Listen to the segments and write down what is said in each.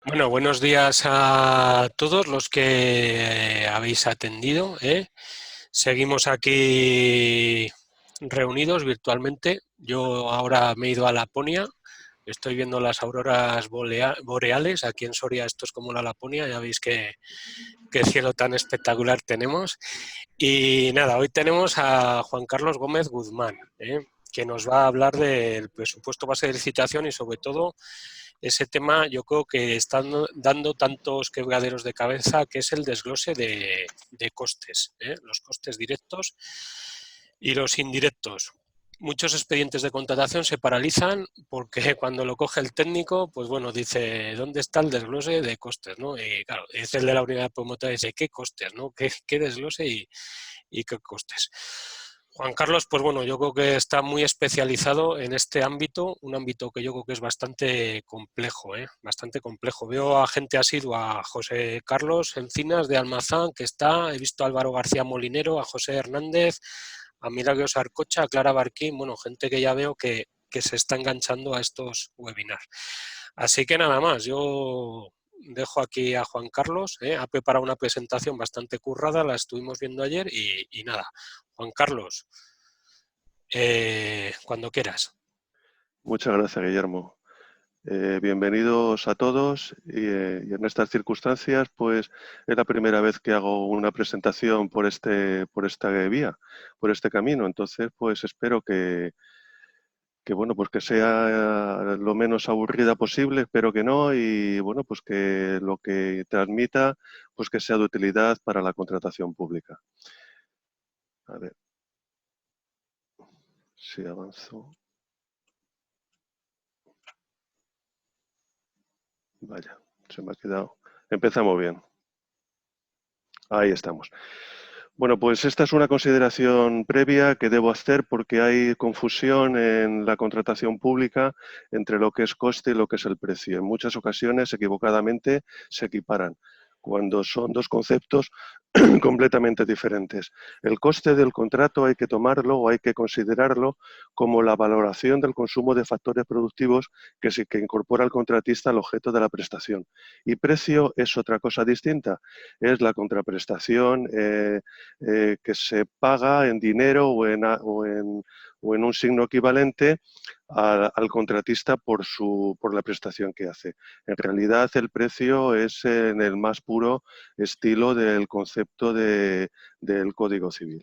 Bueno, buenos días a todos los que habéis atendido, ¿eh? Seguimos aquí reunidos virtualmente. Yo ahora me he ido a Laponia, estoy viendo las auroras boreales. Aquí en Soria esto es como la Laponia, ya veis qué cielo tan espectacular tenemos. Y nada, hoy tenemos a Juan Carlos Gómez Guzmán, que nos va a hablar del presupuesto base de licitación y sobre todo ese tema yo creo que están dando tantos quebraderos de cabeza, que es el desglose de costes, los costes directos y los indirectos. Muchos expedientes de contratación se paralizan porque cuando lo coge el técnico, pues bueno, dice, ¿dónde está el desglose de costes? ¿No? Y claro, es el de la unidad promotora, dice, ¿qué costes? ¿No? ¿Qué desglose y qué costes? Juan Carlos, pues bueno, yo creo que está muy especializado en este ámbito, un ámbito que yo creo que es bastante complejo, bastante complejo. Veo a gente asidua, a José Carlos Encinas de Almazán, que está, he visto a Álvaro García Molinero, a José Hernández, a Milagros Arcocha, a Clara Barquín, bueno, gente que ya veo que se está enganchando a estos webinars. Así que nada más, yo dejo aquí a Juan Carlos, ha preparado una presentación bastante currada, la estuvimos viendo ayer y nada. Juan Carlos, cuando quieras. Muchas gracias, Guillermo. Bienvenidos a todos y en estas circunstancias, pues es la primera vez que hago una presentación por esta vía, por este camino. Entonces, pues espero que bueno, pues que sea lo menos aburrida posible, espero que no, y bueno, pues que lo que transmita, pues que sea de utilidad para la contratación pública. A ver si avanzo. Vaya, se me ha quedado. Empezamos bien. Ahí estamos. Bueno, pues esta es una consideración previa que debo hacer porque hay confusión en la contratación pública entre lo que es coste y lo que es el precio. En muchas ocasiones, equivocadamente, se equiparan, cuando son dos conceptos completamente diferentes. El coste del contrato hay que tomarlo o hay que considerarlo como la valoración del consumo de factores productivos que incorpora el contratista al objeto de la prestación. Y precio es otra cosa distinta, es la contraprestación que se paga en dinero o en un signo equivalente al contratista por la prestación que hace. En realidad el precio es en el más puro estilo del concepto del Código Civil.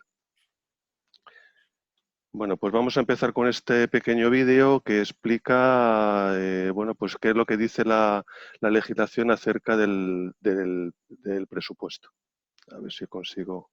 Bueno, pues vamos a empezar con este pequeño vídeo que explica bueno, pues qué es lo que dice la legislación acerca del presupuesto. A ver si consigo.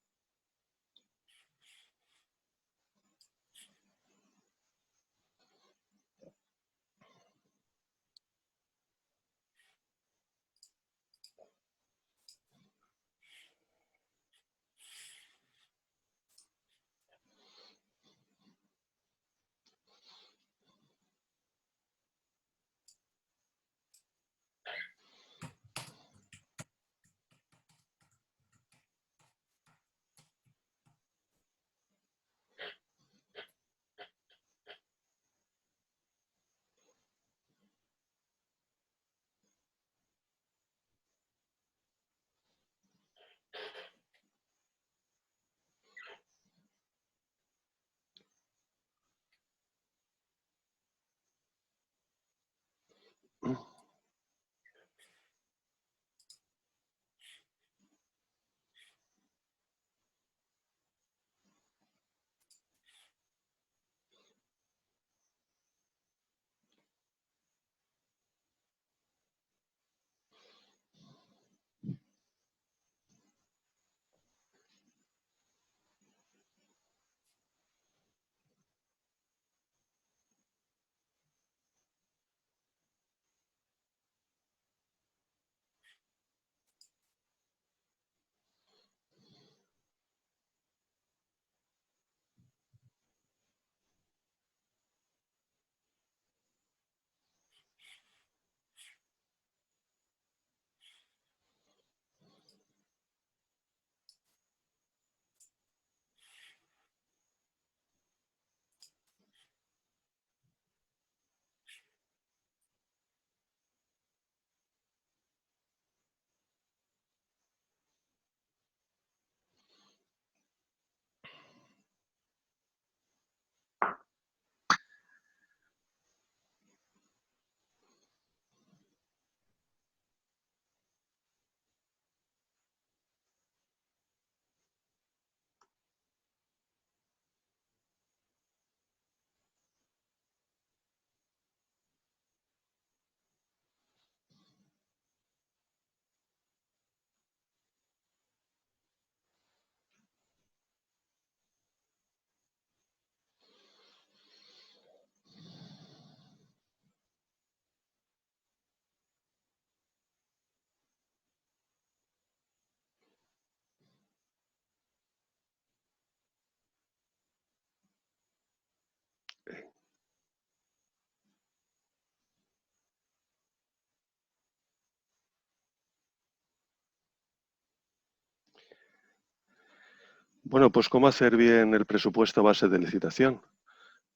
Bueno, pues ¿cómo hacer bien el presupuesto base de licitación?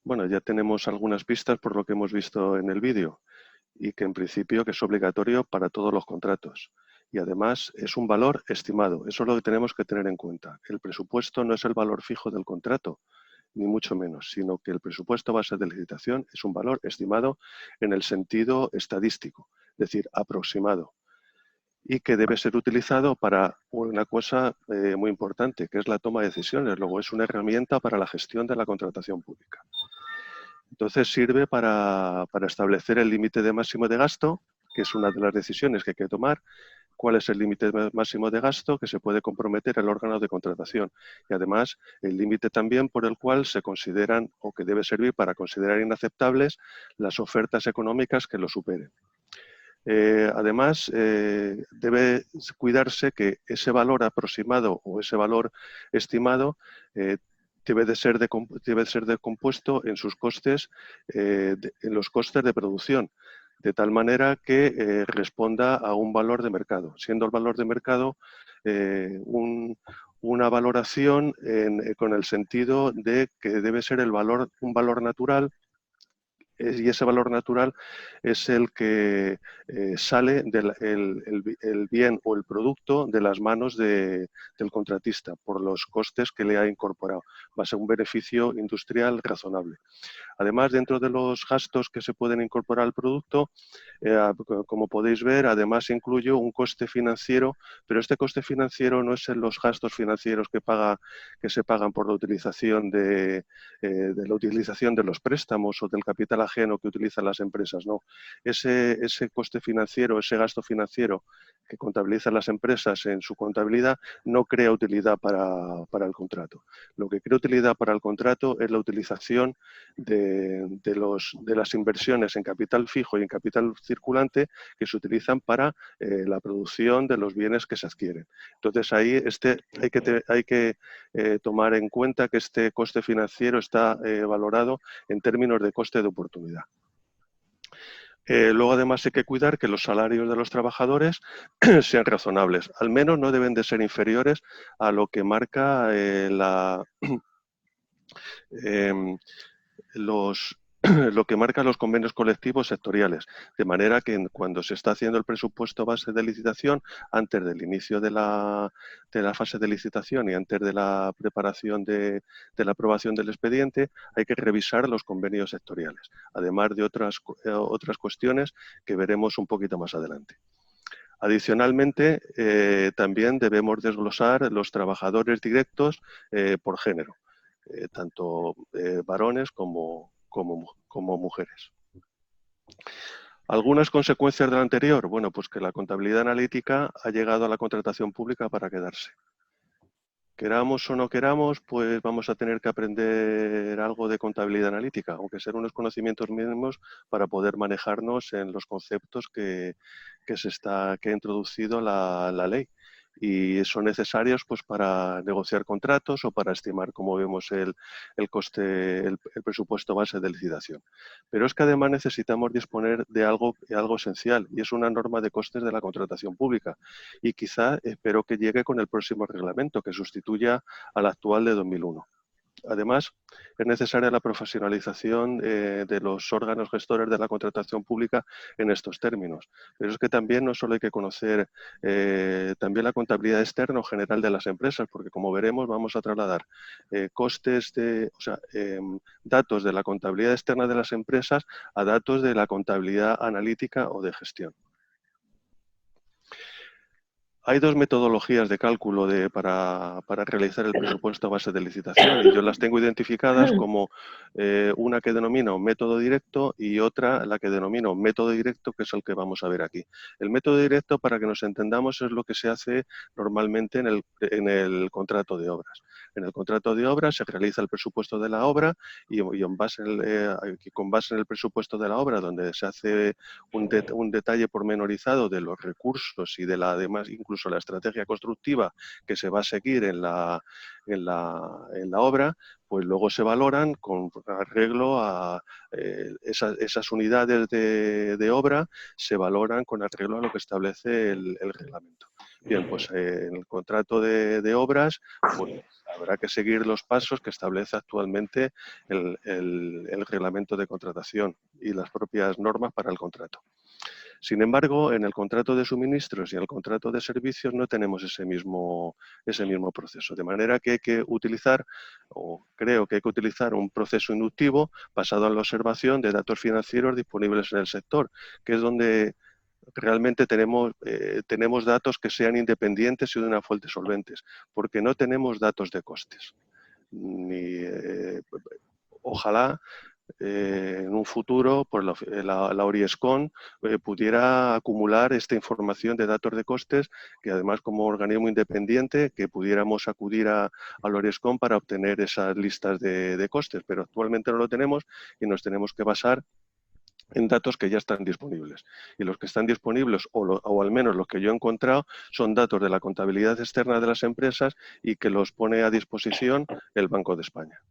Bueno, ya tenemos algunas pistas por lo que hemos visto en el vídeo y que en principio que es obligatorio para todos los contratos. Y además es un valor estimado, eso es lo que tenemos que tener en cuenta. El presupuesto no es el valor fijo del contrato, ni mucho menos, sino que el presupuesto base de licitación es un valor estimado en el sentido estadístico, es decir, aproximado, y que debe ser utilizado para una cosa muy importante, que es la toma de decisiones. Luego es una herramienta para la gestión de la contratación pública. Entonces sirve para establecer el límite de máximo de gasto, que es una de las decisiones que hay que tomar, cuál es el límite máximo de gasto que se puede comprometer el órgano de contratación y además el límite también por el cual se consideran o que debe servir para considerar inaceptables las ofertas económicas que lo superen. Además, debe cuidarse que ese valor aproximado o ese valor estimado debe de ser decompuesto en sus costes, en los costes de producción, de tal manera que responda a un valor de mercado, siendo el valor de mercado una valoración con el sentido de que debe ser un valor natural, y ese valor natural es el que sale del el bien o el producto de las manos del contratista por los costes que le ha incorporado. Va a ser un beneficio industrial razonable. Además, dentro de los gastos que se pueden incorporar al producto, como podéis ver, además incluye un coste financiero, pero este coste financiero no es en los gastos financieros que se pagan por la utilización de la utilización de los préstamos o del capital ajeno que utilizan las empresas, no. Ese coste financiero, ese gasto financiero que contabilizan las empresas en su contabilidad no crea utilidad para el contrato. Lo que crea utilidad para el contrato es la utilización de las inversiones en capital fijo y en capital circulante que se utilizan para la producción de los bienes que se adquieren. Entonces ahí hay que tomar en cuenta que este coste financiero está valorado en términos de coste de oportunidad. Luego, además, hay que cuidar que los salarios de los trabajadores sean razonables. Al menos no deben de ser inferiores a lo que marca lo que marcan los convenios colectivos sectoriales, de manera que cuando se está haciendo el presupuesto base de licitación, antes del inicio de la fase de licitación y antes de la preparación de la aprobación del expediente, hay que revisar los convenios sectoriales, además de otras cuestiones que veremos un poquito más adelante. Adicionalmente, también debemos desglosar los trabajadores directos por género, tanto varones como mujeres. ¿Algunas consecuencias de lo anterior? Bueno, pues que la contabilidad analítica ha llegado a la contratación pública para quedarse. Queramos o no queramos, pues vamos a tener que aprender algo de contabilidad analítica, aunque sean unos conocimientos mínimos para poder manejarnos en los conceptos que ha introducido la ley. Y son necesarios pues para negociar contratos o para estimar, como vemos, el coste, el presupuesto base de licitación. Pero es que además necesitamos disponer de algo esencial, y es una norma de costes de la contratación pública. Y quizá espero que llegue con el próximo reglamento, que sustituya al actual de 2001. Además, es necesaria la profesionalización de los órganos gestores de la contratación pública en estos términos. Pero es que también no solo hay que conocer también la contabilidad externa o general de las empresas, porque como veremos vamos a trasladar datos de la contabilidad externa de las empresas a datos de la contabilidad analítica o de gestión. Hay dos metodologías de cálculo para realizar el presupuesto a base de licitación, y yo las tengo identificadas como una que denomino método directo y otra la que denomino método directo, que es el que vamos a ver aquí. El método directo, para que nos entendamos, es lo que se hace normalmente en el contrato de obras. En el contrato de obras se realiza el presupuesto de la obra y con base en el presupuesto de la obra, donde se hace un detalle pormenorizado de los recursos y de la además incluso la estrategia constructiva que se va a seguir en la obra, pues luego se valoran con arreglo a esas unidades de obra, se valoran con arreglo a lo que establece el reglamento. Bien, pues en el contrato de obras pues, habrá que seguir los pasos que establece actualmente el reglamento de contratación y las propias normas para el contrato. Sin embargo, en el contrato de suministros y en el contrato de servicios no tenemos ese mismo proceso, de manera que hay que utilizar, o creo que hay que utilizar un proceso inductivo basado en la observación de datos financieros disponibles en el sector, que es donde realmente tenemos datos que sean independientes y de una fuente solventes, porque no tenemos datos de costes. Ojalá en un futuro pues la Oriescon pudiera acumular esta información de datos de costes, que además como organismo independiente que pudiéramos acudir a la Oriescon para obtener esas listas de costes, pero actualmente no lo tenemos y nos tenemos que basar en datos que ya están disponibles. Y los que están disponibles, o al menos los que yo he encontrado, son datos de la contabilidad externa de las empresas y que los pone a disposición el Banco de España.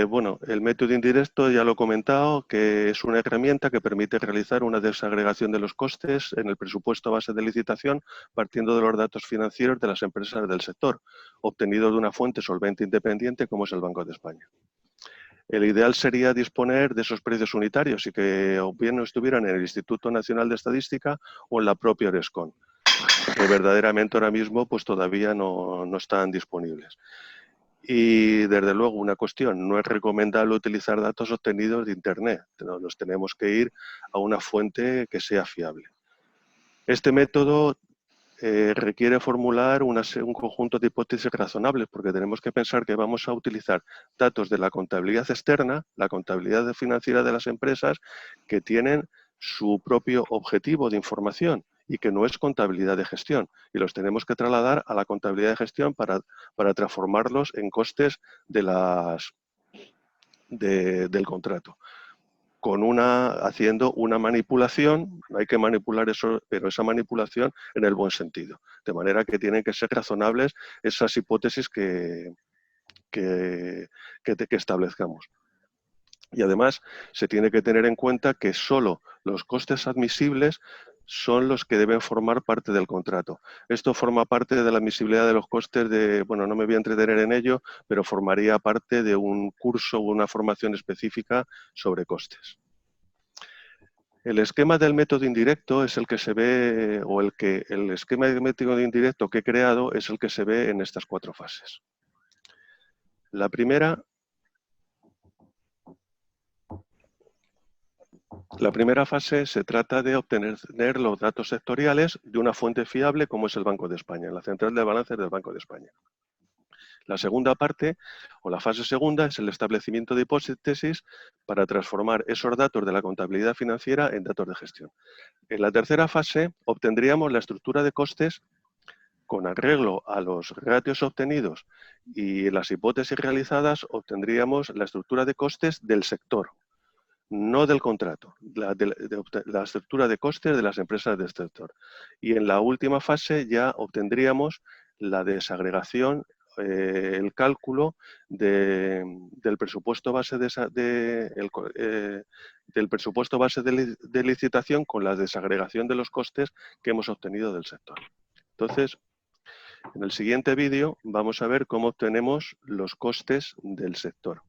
Bueno, el método indirecto ya lo he comentado, que es una herramienta que permite realizar una desagregación de los costes en el presupuesto base de licitación partiendo de los datos financieros de las empresas del sector, obtenidos de una fuente solvente independiente como es el Banco de España. El ideal sería disponer de esos precios unitarios y que o bien no estuvieran en el Instituto Nacional de Estadística o en la propia Orescon, que verdaderamente ahora mismo pues todavía no están disponibles. Y desde luego una cuestión, no es recomendable utilizar datos obtenidos de Internet, nos tenemos que ir a una fuente que sea fiable. Este método requiere formular un conjunto de hipótesis razonables, porque tenemos que pensar que vamos a utilizar datos de la contabilidad externa, la contabilidad financiera de las empresas, que tienen su propio objetivo de información y que no es contabilidad de gestión. Y los tenemos que trasladar a la contabilidad de gestión para transformarlos en costes del contrato. Haciendo una manipulación, hay que manipular eso, pero esa manipulación en el buen sentido, de manera que tienen que ser razonables esas hipótesis que establezcamos. Y además se tiene que tener en cuenta que solo los costes admisibles son los que deben formar parte del contrato. Esto forma parte de la admisibilidad de los costes bueno, no me voy a entretener en ello, pero formaría parte de un curso o una formación específica sobre costes. El esquema del método indirecto es el que se ve, o el esquema del método indirecto que he creado es el que se ve en estas 4 fases. La primera fase se trata de obtener los datos sectoriales de una fuente fiable como es el Banco de España, la central de balances del Banco de España. La segunda parte, o la fase segunda, es el establecimiento de hipótesis para transformar esos datos de la contabilidad financiera en datos de gestión. En la tercera fase obtendríamos la estructura de costes con arreglo a los ratios obtenidos y las hipótesis realizadas, obtendríamos la estructura de costes del sector, no del contrato, la estructura de costes de las empresas del sector. Y en la última fase ya obtendríamos la desagregación, el cálculo del presupuesto base del presupuesto base de licitación con la desagregación de los costes que hemos obtenido del sector. Entonces, en el siguiente vídeo vamos a ver cómo obtenemos los costes del sector.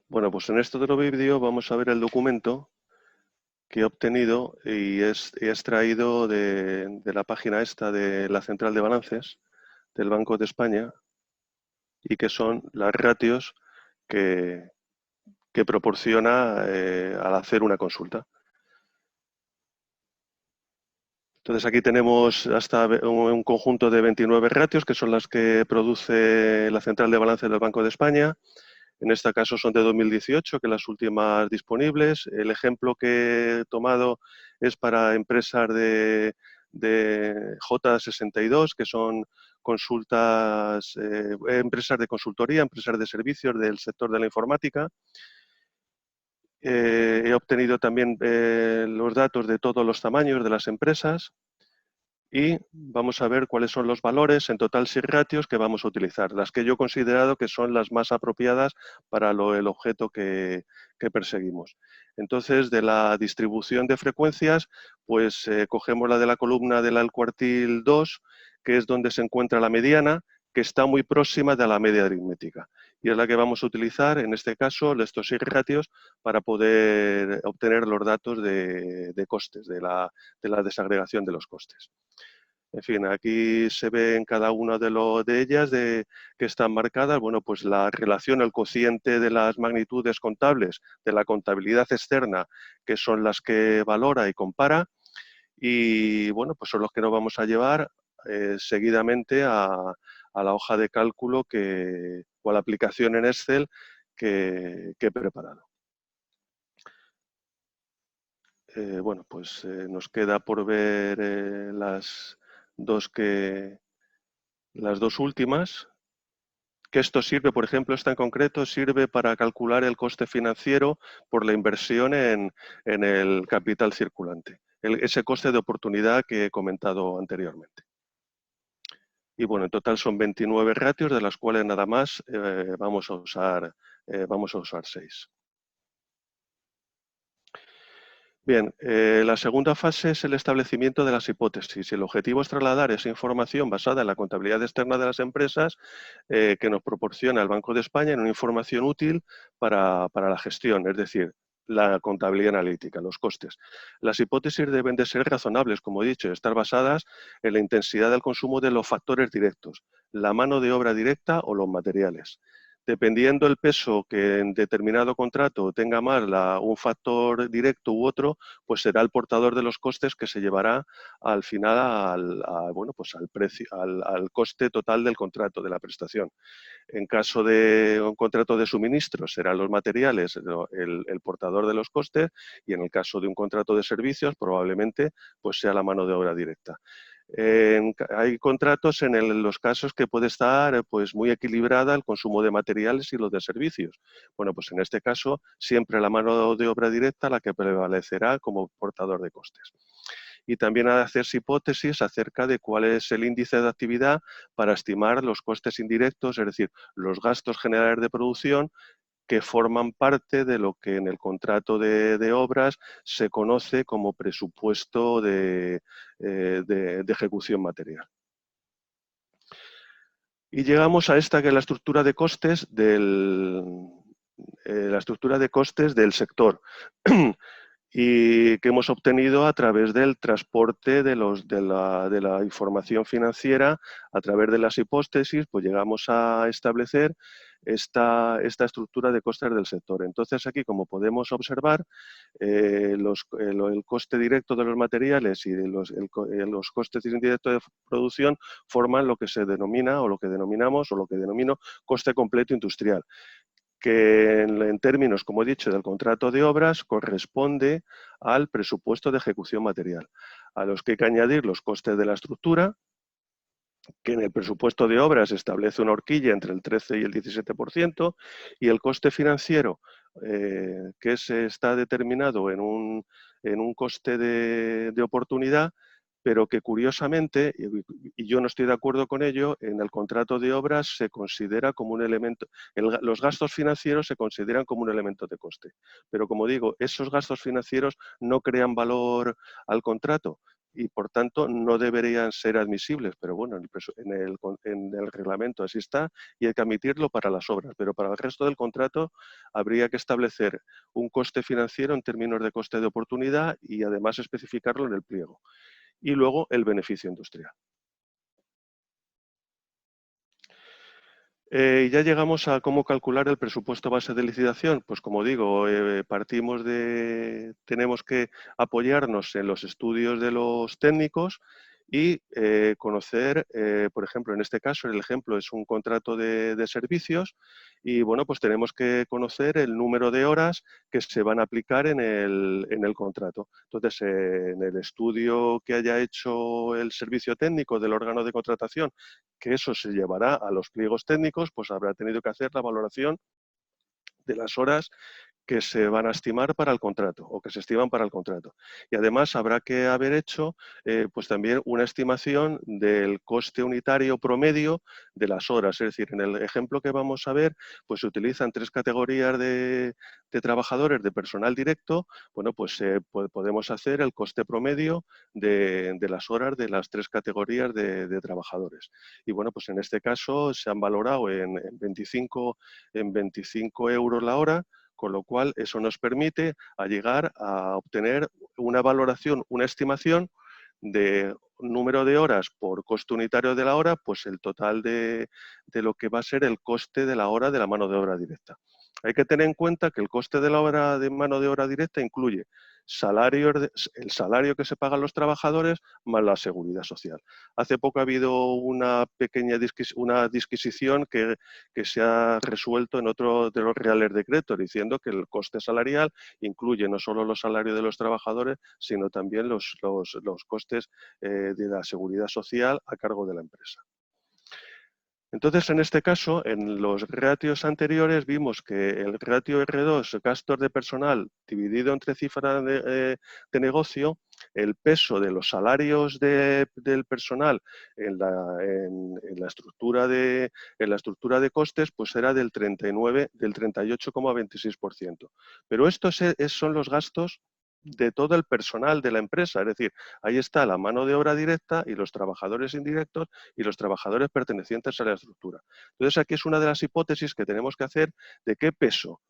Bueno, pues en este otro vídeo vamos a ver el documento que he obtenido y he extraído de la página esta de la Central de Balances del Banco de España y que son las ratios que, que proporciona al hacer una consulta. Entonces aquí tenemos hasta un conjunto de 29 ratios que son las que produce la Central de Balances del Banco de España. En este caso son de 2018, que las últimas disponibles. El ejemplo que he tomado es para empresas de J62, que son consultas, empresas de consultoría, empresas de servicios del sector de la informática. He obtenido también los datos de todos los tamaños de las empresas y vamos a ver cuáles son los valores, en total 6 ratios que vamos a utilizar, las que yo he considerado que son las más apropiadas para el objeto que perseguimos. Entonces, de la distribución de frecuencias, pues cogemos la de la columna del cuartil 2, que es donde se encuentra la mediana, que está muy próxima de la media aritmética. Y es la que vamos a utilizar, en este caso, estos 6 ratios, para poder obtener los datos de costes, de la desagregación de los costes. En fin, aquí se ve en cada una de ellas que están marcadas, bueno, pues la relación, el cociente de las magnitudes contables de la contabilidad externa, que son las que valora y compara, y bueno, pues son los que nos vamos a llevar seguidamente a la hoja de cálculo o a la aplicación en Excel que he preparado. Bueno, pues nos queda por ver las dos últimas, que esto sirve, por ejemplo, esta en concreto sirve para calcular el coste financiero por la inversión en el capital circulante, ese coste de oportunidad que he comentado anteriormente. Y bueno, en total son 29 ratios, de las cuales nada más vamos a usar 6. Bien, la segunda fase es el establecimiento de las hipótesis. El objetivo es trasladar esa información basada en la contabilidad externa de las empresas que nos proporciona el Banco de España en una información útil para la gestión, es decir, la contabilidad analítica, los costes. Las hipótesis deben de ser razonables, como he dicho, y estar basadas en la intensidad del consumo de los factores directos, la mano de obra directa o los materiales. Dependiendo el peso que en determinado contrato tenga más un factor directo u otro, pues será el portador de los costes que se llevará al final bueno, pues al precio, al coste total del contrato, de la prestación. En caso de un contrato de suministro, serán los materiales el portador de los costes, y en el caso de un contrato de servicios, probablemente pues sea la mano de obra directa. Hay contratos en los casos que puede estar pues muy equilibrada el consumo de materiales y los de servicios. Bueno, pues en este caso siempre la mano de obra directa la que prevalecerá como portador de costes. Y también ha de hacerse hipótesis acerca de cuál es el índice de actividad para estimar los costes indirectos, es decir, los gastos generales de producción que forman parte de lo que en el contrato de obras se conoce como presupuesto de ejecución material. Y llegamos a esta que es la estructura de costes del sector y que hemos obtenido a través del transporte de la información financiera, a través de las hipótesis, pues llegamos a establecer esta estructura de costes del sector. Entonces aquí, como podemos observar, el coste directo de los materiales y los costes indirectos de producción forman lo que se denomina, o lo que denominamos, o lo que denomino coste completo industrial, que en términos, como he dicho, del contrato de obras, corresponde al presupuesto de ejecución material, a los que hay que añadir los costes de la estructura, que en el presupuesto de obras establece una horquilla entre el 13 y el 17%, y el coste financiero, que está determinado en un coste de oportunidad, pero que curiosamente, y yo no estoy de acuerdo con ello, en el contrato de obras se considera como un elemento, los gastos financieros se consideran como un elemento de coste. Pero como digo, esos gastos financieros no crean valor al contrato, y por tanto no deberían ser admisibles, pero bueno, en el reglamento así está y hay que admitirlo para las obras, pero para el resto del contrato habría que establecer un coste financiero en términos de coste de oportunidad y además especificarlo en el pliego. Y luego el beneficio industrial. Ya llegamos a cómo calcular el presupuesto base de licitación. Pues como digo, tenemos que apoyarnos en los estudios de los técnicos y conocer, por ejemplo, en este caso, el ejemplo es un contrato de servicios y bueno, pues tenemos que conocer el número de horas que se van a aplicar en el contrato. Entonces, en el estudio que haya hecho el servicio técnico del órgano de contratación, que eso se llevará a los pliegos técnicos, pues habrá tenido que hacer la valoración de las horas que se van a estimar para el contrato o que se estiman para el contrato. Y además habrá que haber hecho pues también una estimación del coste unitario promedio de las horas. Es decir, en el ejemplo que vamos a ver, pues se utilizan 3 categorías de trabajadores de personal directo. Bueno, pues podemos hacer el coste promedio de las horas de las 3 categorías de trabajadores. Y bueno, pues en este caso se han valorado en 25 euros la hora, con lo cual eso nos permite llegar a obtener una valoración, una estimación de número de horas por coste unitario de la hora, pues el total de lo que va a ser el coste de la hora de la mano de obra directa. Hay que tener en cuenta que el coste de la hora de mano de obra directa incluye el salario que se paga a los trabajadores más la seguridad social. Hace poco ha habido una pequeña disquisición que se ha resuelto en otro de los reales decretos, diciendo que el coste salarial incluye no solo los salarios de los trabajadores, sino también los costes de la seguridad social a cargo de la empresa. Entonces, en este caso, en los ratios anteriores vimos que el ratio R2, gastos de personal, dividido entre cifras de negocio, el peso de los salarios del personal en la estructura de costes, pues era del 38,26%. Pero estos son los gastos de todo el personal de la empresa, es decir, ahí está la mano de obra directa y los trabajadores indirectos y los trabajadores pertenecientes a la estructura. Entonces, aquí es una de las hipótesis que tenemos que hacer de qué peso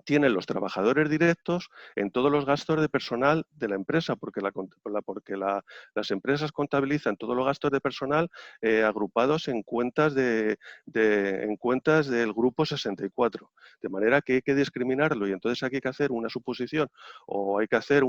tienen los trabajadores directos en todos los gastos de personal de la empresa, porque las empresas contabilizan todos los gastos de personal agrupados en cuentas en cuentas del grupo 64, de manera que hay que discriminarlo y entonces aquí hay que hacer una suposición o hay que hacer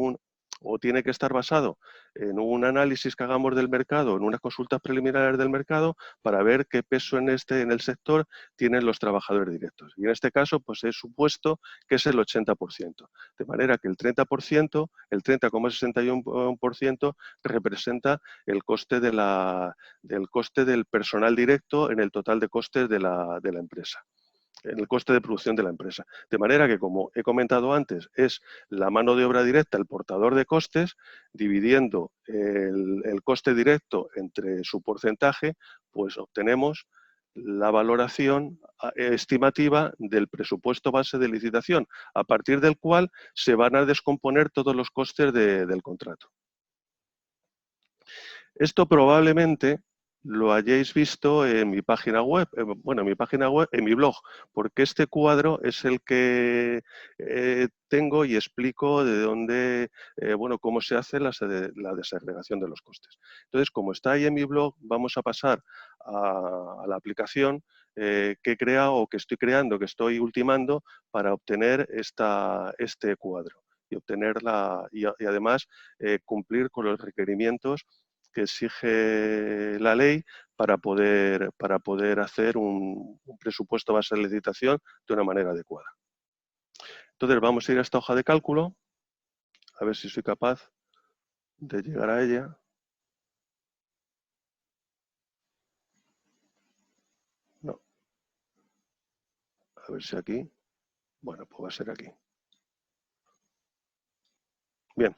o tiene que estar basado en un análisis que hagamos del mercado, en unas consultas preliminares del mercado, para ver qué peso en el sector tienen los trabajadores directos. Y en este caso, pues he supuesto que es el 80%. De manera que el 30%, el 30,61% representa el coste del coste del personal directo en el total de costes de la empresa, en el coste de producción de la empresa. De manera que, como he comentado antes, es la mano de obra directa el portador de costes, dividiendo el coste directo entre su porcentaje, pues obtenemos la valoración estimativa del presupuesto base de licitación, a partir del cual se van a descomponer todos los costes del contrato. Esto probablemente lo hayáis visto en mi página web, en mi blog, porque este cuadro es el que tengo y explico de dónde, cómo se hace la desagregación de los costes. Entonces, como está ahí en mi blog, vamos a pasar a la aplicación que he creado o que estoy creando, que estoy ultimando para obtener este cuadro y además cumplir con los requerimientos que exige la ley para poder hacer un presupuesto base de licitación de una manera adecuada. Entonces vamos a ir a esta hoja de cálculo, a ver si soy capaz de llegar a ella. No. A ver si aquí. Bueno, pues va a ser aquí. Bien.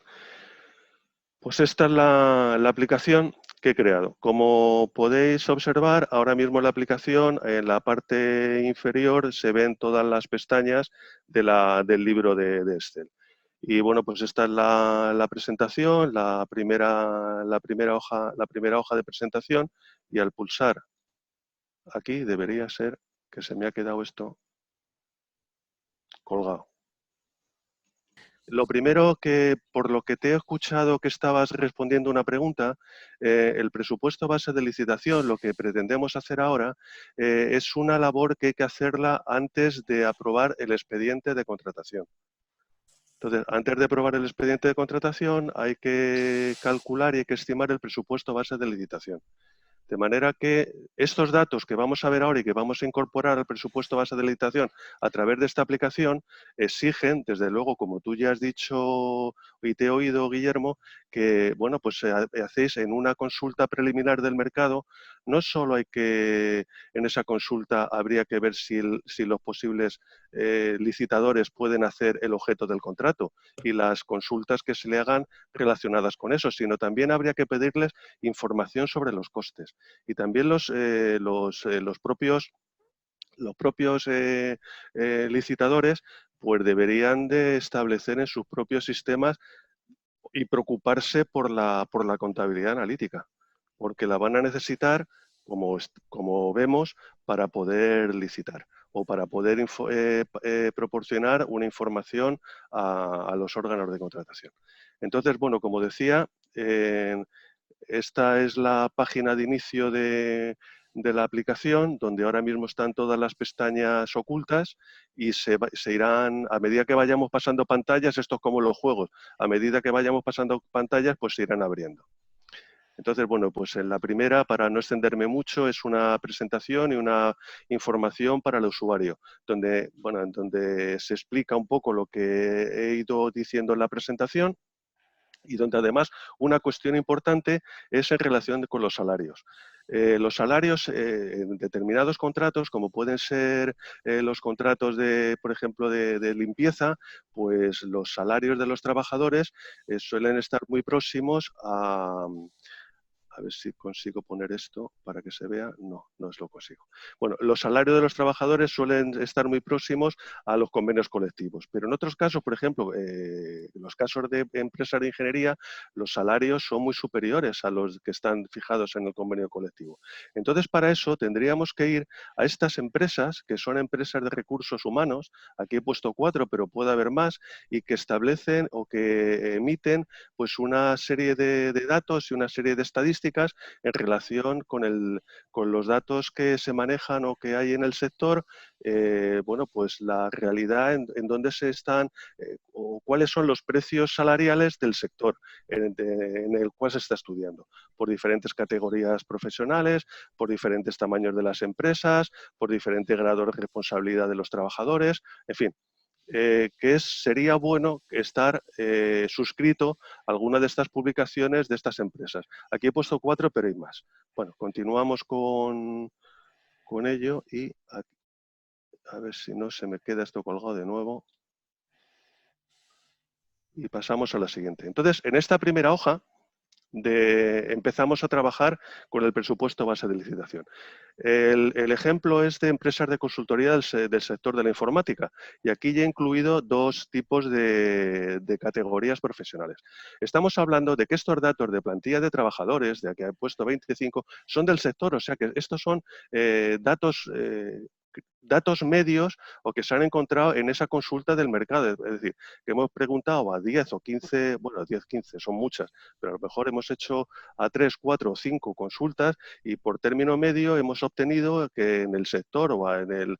Pues esta es la aplicación que he creado. Como podéis observar, ahora mismo en la aplicación, en la parte inferior, se ven todas las pestañas del libro de Excel. Y bueno, pues esta es la presentación, la primera hoja de presentación, y al pulsar aquí debería ser que se me ha quedado esto colgado. Lo primero que, por lo que te he escuchado que estabas respondiendo una pregunta, el presupuesto base de licitación, lo que pretendemos hacer ahora, es una labor que hay que hacerla antes de aprobar el expediente de contratación. Entonces, antes de aprobar el expediente de contratación, hay que calcular y hay que estimar el presupuesto base de licitación. De manera que estos datos que vamos a ver ahora y que vamos a incorporar al presupuesto base de licitación a través de esta aplicación exigen, desde luego, como tú ya has dicho y te he oído, Guillermo, que bueno, pues hacéis en una consulta preliminar del mercado, no solo hay que, en esa consulta habría que ver si los posibles licitadores pueden hacer el objeto del contrato y las consultas que se le hagan relacionadas con eso, sino también habría que pedirles información sobre los costes. Y también los propios licitadores pues deberían de establecer en sus propios sistemas y preocuparse por la contabilidad analítica, porque la van a necesitar, como vemos, para poder licitar o para poder proporcionar una información a los órganos de contratación. Entonces, bueno, como decía, esta es la página de inicio de la aplicación, donde ahora mismo están todas las pestañas ocultas y se irán, a medida que vayamos pasando pantallas, esto es como los juegos, a medida que vayamos pasando pantallas, pues se irán abriendo. Entonces, bueno, pues en la primera, para no extenderme mucho, es una presentación y una información para el usuario, donde, bueno, en donde se explica un poco lo que he ido diciendo en la presentación, y donde además una cuestión importante es en relación con los salarios. Los salarios en determinados contratos, como pueden ser los contratos de, por ejemplo, de limpieza, pues los salarios de los trabajadores suelen estar muy próximos a ver si consigo poner esto para que se vea. No, no es lo consigo. Bueno, los salarios de los trabajadores suelen estar muy próximos a los convenios colectivos, pero en otros casos, por ejemplo, en los casos de empresas de ingeniería, los salarios son muy superiores a los que están fijados en el convenio colectivo. Entonces, para eso tendríamos que ir a estas empresas, que son empresas de recursos humanos, aquí he puesto 4, pero puede haber más, y que establecen o que emiten pues una serie de datos y una serie de estadísticas en relación con los datos que se manejan o que hay en el sector, bueno, pues la realidad en dónde se están o cuáles son los precios salariales del sector en el cual se está estudiando, por diferentes categorías profesionales, por diferentes tamaños de las empresas, por diferentes grados de responsabilidad de los trabajadores, en fin, sería bueno estar suscrito a alguna de estas publicaciones de estas empresas. Aquí he puesto 4, pero hay más. Bueno, continuamos con ello y a ver si no se me queda esto colgado de nuevo. Y pasamos a la siguiente. Entonces, en esta primera hoja empezamos a trabajar con el presupuesto base de licitación. El ejemplo es de empresas de consultoría del sector de la informática y aquí ya he incluido 2 tipos de categorías profesionales. Estamos hablando de que estos datos de plantilla de trabajadores, de aquí he puesto 25, son del sector, o sea que estos son datos medios o que se han encontrado en esa consulta del mercado. Es decir, que hemos preguntado a 10 o 15, bueno, 10, 15 son muchas, pero a lo mejor hemos hecho a 3, 4 o 5 consultas y por término medio hemos obtenido que en el sector en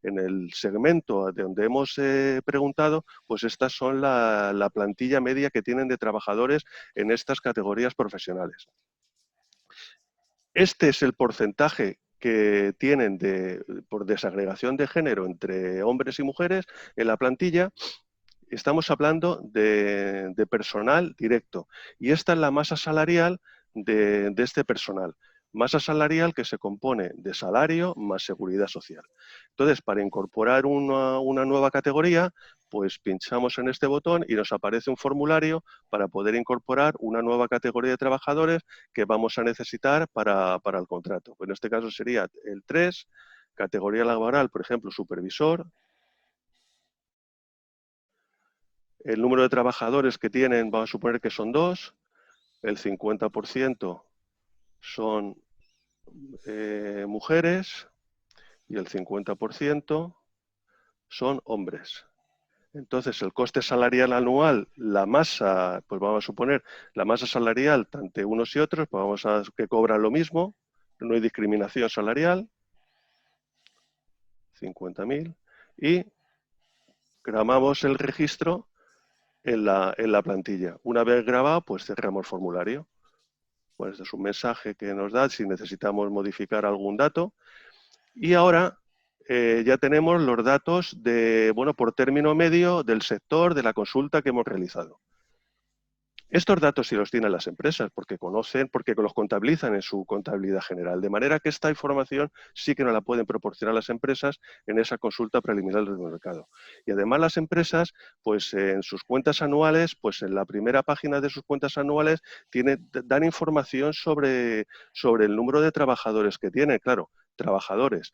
el segmento de donde hemos preguntado, pues estas son la plantilla media que tienen de trabajadores en estas categorías profesionales. Este es el porcentaje que tienen por desagregación de género entre hombres y mujeres en la plantilla. Estamos hablando de personal directo. Y esta es la masa salarial de este personal. Masa salarial que se compone de salario más seguridad social. Entonces, para incorporar una nueva categoría, pues pinchamos en este botón y nos aparece un formulario para poder incorporar una nueva categoría de trabajadores que vamos a necesitar para el contrato. Pues en este caso sería el 3, categoría laboral, por ejemplo, supervisor, El número de trabajadores que tienen, vamos a suponer que son 2, el 50% son mujeres y el 50% son hombres. Entonces, el coste salarial anual, la masa, pues vamos a suponer, la masa salarial, tanto unos y otros, pues vamos a que cobran lo mismo, no hay discriminación salarial, 50.000, y grabamos el registro en la plantilla. Una vez grabado, pues cerramos formulario. Pues este es un mensaje que nos da si necesitamos modificar algún dato. Y ahora ya tenemos los datos de, bueno, por término medio del sector de la consulta que hemos realizado. Estos datos sí los tienen las empresas porque conocen, porque los contabilizan en su contabilidad general, de manera que esta información sí que nos la pueden proporcionar las empresas en esa consulta preliminar del mercado. Y además las empresas, pues en sus cuentas anuales, pues en la primera página de sus cuentas anuales dan información sobre el número de trabajadores que tienen, claro. Trabajadores,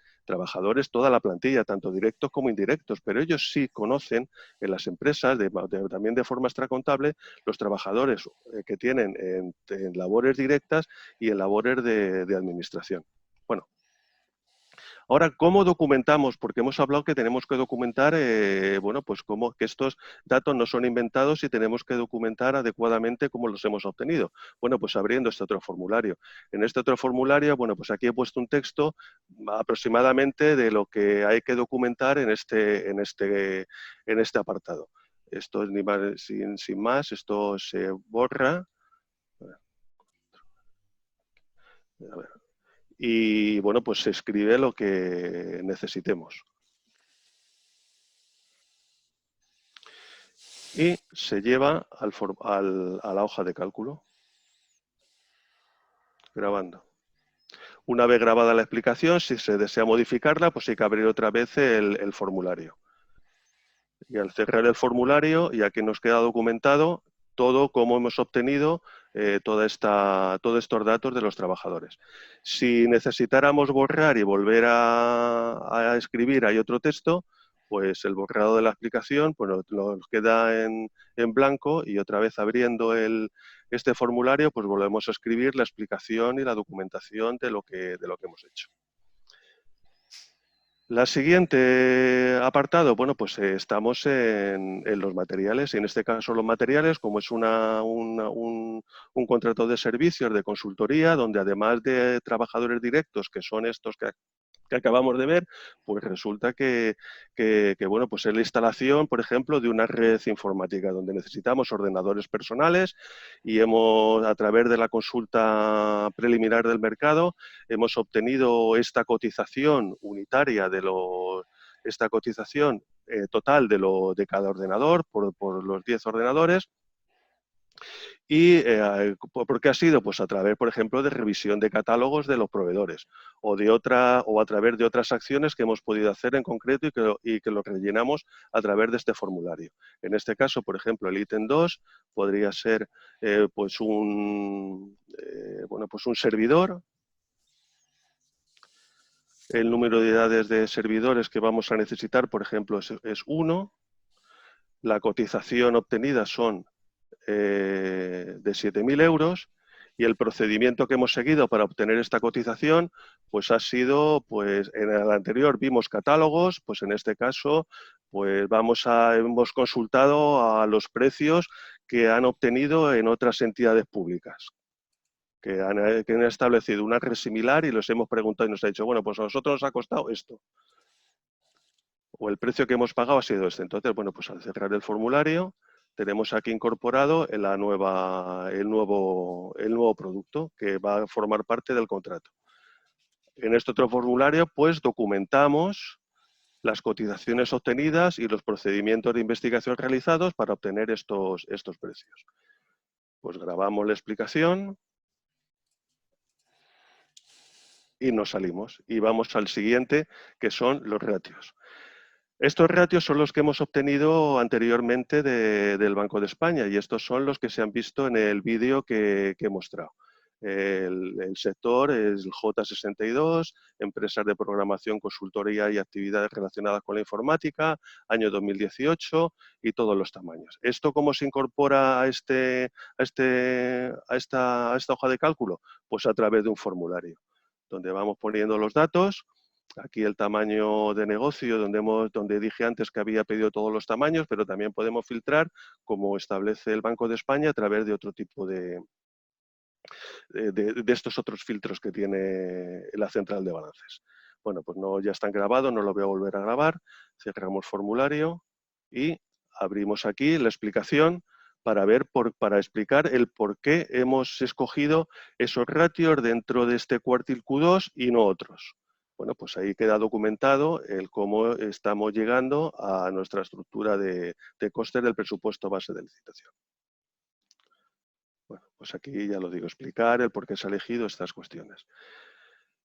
toda la plantilla, tanto directos como indirectos, pero ellos sí conocen en las empresas, también de forma extracontable, los trabajadores que tienen en labores directas y en labores de administración. Bueno, ahora, ¿cómo documentamos? Porque hemos hablado que tenemos que documentar, bueno, pues que estos datos no son inventados y tenemos que documentar adecuadamente cómo los hemos obtenido. Bueno, pues abriendo este otro formulario. En este otro formulario, bueno, pues aquí he puesto un texto aproximadamente de lo que hay que documentar en este apartado. Esto es ni más, sin más, esto se borra. A ver. Y bueno, pues se escribe lo que necesitemos. Y se lleva a la hoja de cálculo, grabando. Una vez grabada la explicación, si se desea modificarla, pues hay que abrir otra vez el formulario. Y al cerrar el formulario, ya que nos queda documentado todo cómo hemos obtenido todos estos datos de los trabajadores. Si necesitáramos borrar y volver a escribir, hay otro texto, pues el borrado de la explicación pues nos queda en blanco y otra vez abriendo este formulario, pues volvemos a escribir la explicación y la documentación de lo que hemos hecho. La siguiente apartado, bueno, pues estamos en los materiales, y en este caso los materiales, como es un contrato de servicios de consultoría, donde además de trabajadores directos, que son estos que acabamos de ver, pues resulta que bueno, pues es la instalación, por ejemplo, de una red informática donde necesitamos ordenadores personales y a través de la consulta preliminar del mercado, hemos obtenido esta cotización unitaria esta cotización total de cada ordenador por los 10 ordenadores. ¿Y por qué ha sido? Pues a través, por ejemplo, de revisión de catálogos de los proveedores o a través de otras acciones que hemos podido hacer en concreto y que lo rellenamos a través de este formulario. En este caso, por ejemplo, el ítem 2 podría ser pues un servidor. El número de unidades de servidores que vamos a necesitar, por ejemplo, es 1. La cotización obtenida son de 7.000 euros y el procedimiento que hemos seguido para obtener esta cotización pues ha sido, pues en el anterior vimos catálogos, pues en este caso pues hemos consultado a los precios que han obtenido en otras entidades públicas que han establecido una red similar y los hemos preguntado y nos ha dicho, bueno, pues a nosotros nos ha costado esto o el precio que hemos pagado ha sido este. Entonces, bueno, pues al cerrar el formulario tenemos aquí incorporado el nuevo producto que va a formar parte del contrato. En este otro formulario, pues documentamos las cotizaciones obtenidas y los procedimientos de investigación realizados para obtener estos precios. Pues grabamos la explicación y nos salimos. Y vamos al siguiente, que son los ratios. Estos ratios son los que hemos obtenido anteriormente del Banco de España y estos son los que se han visto en el vídeo que he mostrado. El sector es el J62, empresas de programación, consultoría y actividades relacionadas con la informática, año 2018 y todos los tamaños. ¿Esto cómo se incorpora a esta hoja de cálculo? Pues a través de un formulario, donde vamos poniendo los datos. Aquí el tamaño de negocio, donde dije antes que había pedido todos los tamaños, pero también podemos filtrar, como establece el Banco de España, a través de otro tipo de estos otros filtros que tiene la central de balances. Bueno, pues no, ya están grabados, no lo voy a volver a grabar. Cerramos formulario y abrimos aquí la explicación para explicar el por qué hemos escogido esos ratios dentro de este cuartil Q2 y no otros. Bueno, pues ahí queda documentado el cómo estamos llegando a nuestra estructura de costes del presupuesto base de licitación. Bueno, pues aquí ya lo digo, explicar el por qué se ha elegido estas cuestiones.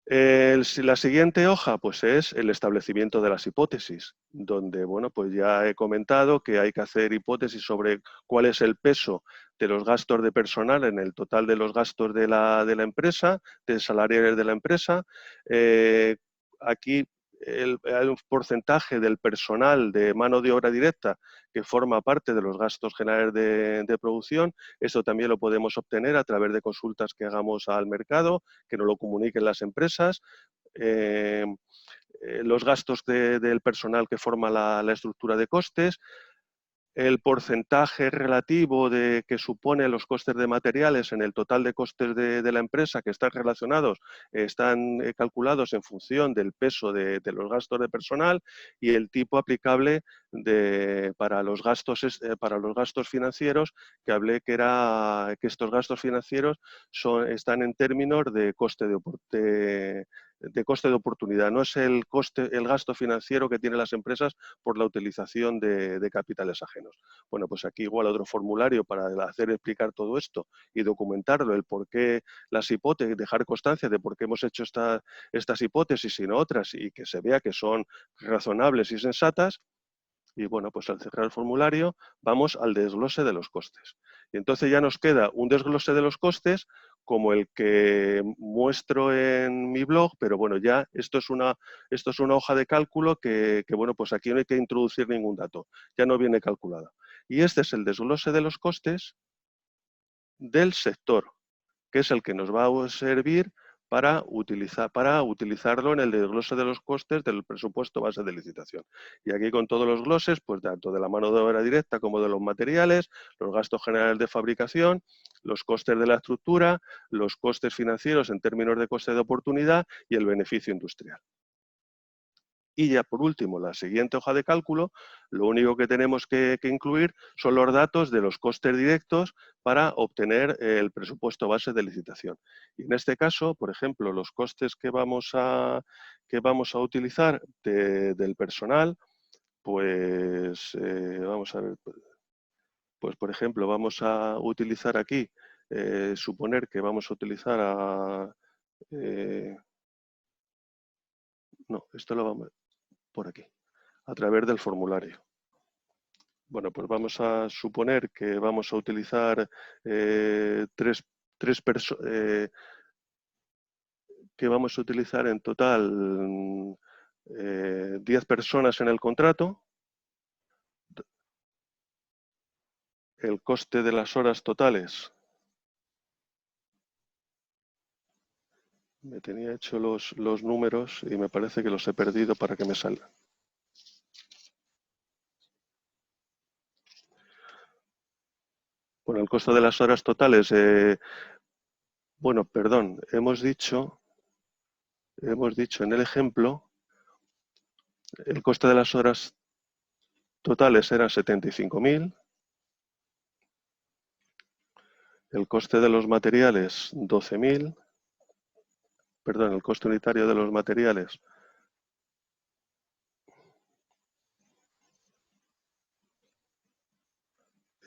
La siguiente hoja pues es el establecimiento de las hipótesis, donde bueno, pues ya he comentado que hay que hacer hipótesis sobre cuál es el peso de los gastos de personal en el total de los gastos de la empresa, de salariales de la empresa. Aquí hay un porcentaje del personal de mano de obra directa que forma parte de los gastos generales de producción. Esto también lo podemos obtener a través de consultas que hagamos al mercado, que nos lo comuniquen las empresas. Los gastos del personal que forma la estructura de costes, el porcentaje relativo que supone los costes de materiales en el total de costes de la empresa que están relacionados, están calculados en función del peso de los gastos de personal y el tipo aplicable para los gastos financieros, que hablé que estos gastos financieros están en términos de coste de oportunidad. No es el gasto financiero que tienen las empresas por la utilización de capitales ajenos. Bueno, pues aquí igual otro formulario para explicar todo esto y documentarlo, el por qué las hipótesis, dejar constancia de por qué hemos hecho estas hipótesis y no otras, y que se vea que son razonables y sensatas. Y bueno, pues al cerrar el formulario vamos al desglose de los costes. Y entonces ya nos queda un desglose de los costes como el que muestro en mi blog, pero bueno, ya esto es una hoja de cálculo que bueno, pues aquí no hay que introducir ningún dato, ya no viene calculada. Y este es el desglose de los costes del sector, que es el que nos va a servir para utilizarlo en el desglose de los costes del presupuesto base de licitación. Y aquí con todos los gloses, pues tanto de la mano de obra directa como de los materiales, los gastos generales de fabricación, los costes de la estructura, los costes financieros en términos de coste de oportunidad y el beneficio industrial. Y ya por último, la siguiente hoja de cálculo, lo único que tenemos que incluir son los datos de los costes directos para obtener el presupuesto base de licitación. Y en este caso, por ejemplo, los costes que vamos a utilizar del personal, pues vamos a ver, pues por ejemplo, vamos a utilizar aquí, suponer que vamos a utilizar no, esto lo vamos por aquí, a través del formulario. Bueno, pues vamos a suponer que vamos a utilizar que vamos a utilizar en total 10 personas en el contrato. El coste de las horas totales. Me tenía hecho los números y me parece que los he perdido para que me salgan. Bueno, el costo de las horas totales, bueno, perdón, hemos dicho en el ejemplo, el coste de las horas totales era 75.000, el coste de los materiales 12.000, perdón, el coste unitario de los materiales